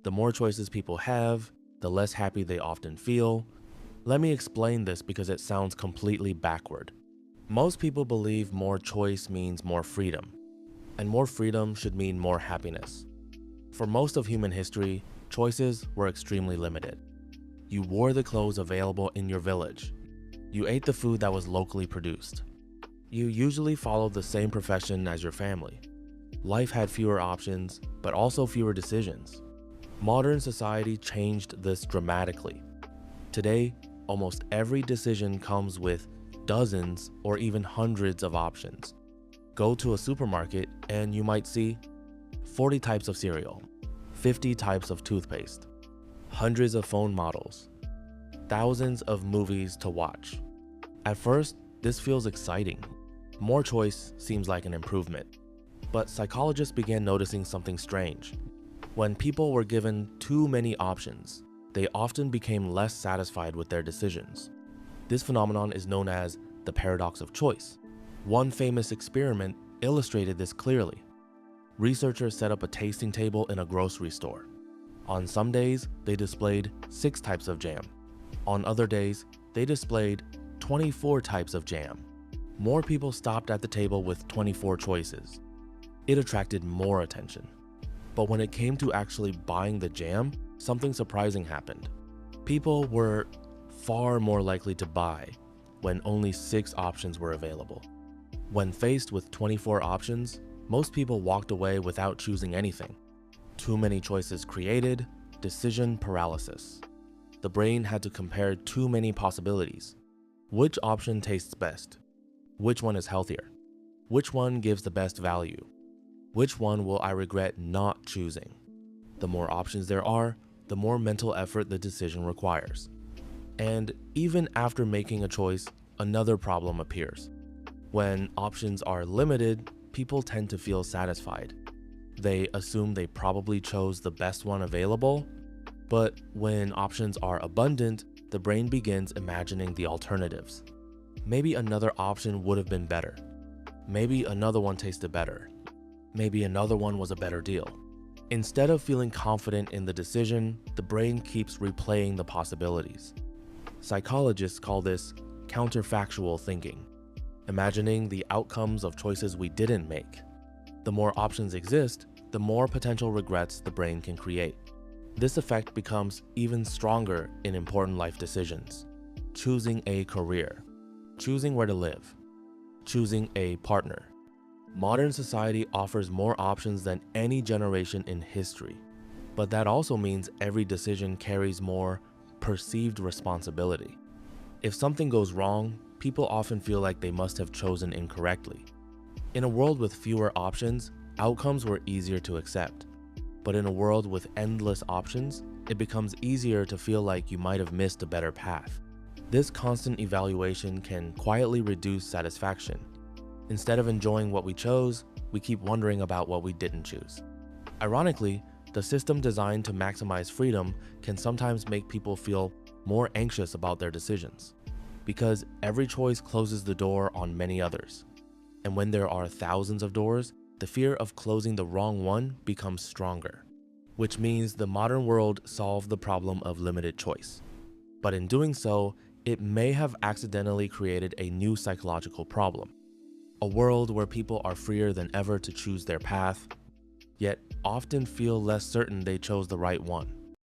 The more choices people have, the less happy they often feel. Let me explain this because it sounds completely backward. Most people believe more choice means more freedom, and more freedom should mean more happiness. For most of human history, choices were extremely limited. You wore the clothes available in your village. You ate the food that was locally produced. You usually followed the same profession as your family. Life had fewer options, but also fewer decisions. Modern society changed this dramatically. Today, almost every decision comes with dozens or even hundreds of options. Go to a supermarket and you might see 40 types of cereal, 50 types of toothpaste, hundreds of phone models, thousands of movies to watch. At first, this feels exciting. More choice seems like an improvement. But psychologists began noticing something strange. When people were given too many options, they often became less satisfied with their decisions. This phenomenon is known as the paradox of choice. One famous experiment illustrated this clearly. Researchers set up a tasting table in a grocery store. On some days, they displayed 6 types of jam. On other days, they displayed 24 types of jam. More people stopped at the table with 24 choices. It attracted more attention. But when it came to actually buying the jam, something surprising happened. People were far more likely to buy when only 6 options were available. When faced with 24 options, most people walked away without choosing anything. Too many choices created decision paralysis. The brain had to compare too many possibilities. Which option tastes best? Which one is healthier? Which one gives the best value? Which one will I regret not choosing? The more options there are, the more mental effort the decision requires. And even after making a choice, another problem appears. When options are limited, people tend to feel satisfied. They assume they probably chose the best one available, but when options are abundant, the brain begins imagining the alternatives. Maybe another option would have been better. Maybe another one tasted better. Maybe another one was a better deal. Instead of feeling confident in the decision, the brain keeps replaying the possibilities. Psychologists call this counterfactual thinking, imagining the outcomes of choices we didn't make. The more options exist, the more potential regrets the brain can create. This effect becomes even stronger in important life decisions. Choosing a career, choosing where to live, choosing a partner. Modern society offers more options than any generation in history, but that also means every decision carries more perceived responsibility. If something goes wrong, people often feel like they must have chosen incorrectly. In a world with fewer options, outcomes were easier to accept. But in a world with endless options, it becomes easier to feel like you might have missed a better path. This constant evaluation can quietly reduce satisfaction. Instead of enjoying what we chose, we keep wondering about what we didn't choose. Ironically, the system designed to maximize freedom can sometimes make people feel more anxious about their decisions, because every choice closes the door on many others. And when there are thousands of doors, the fear of closing the wrong one becomes stronger, which means the modern world solved the problem of limited choice. But in doing so, it may have accidentally created a new psychological problem. A world where people are freer than ever to choose their path, yet often feel less certain they chose the right one.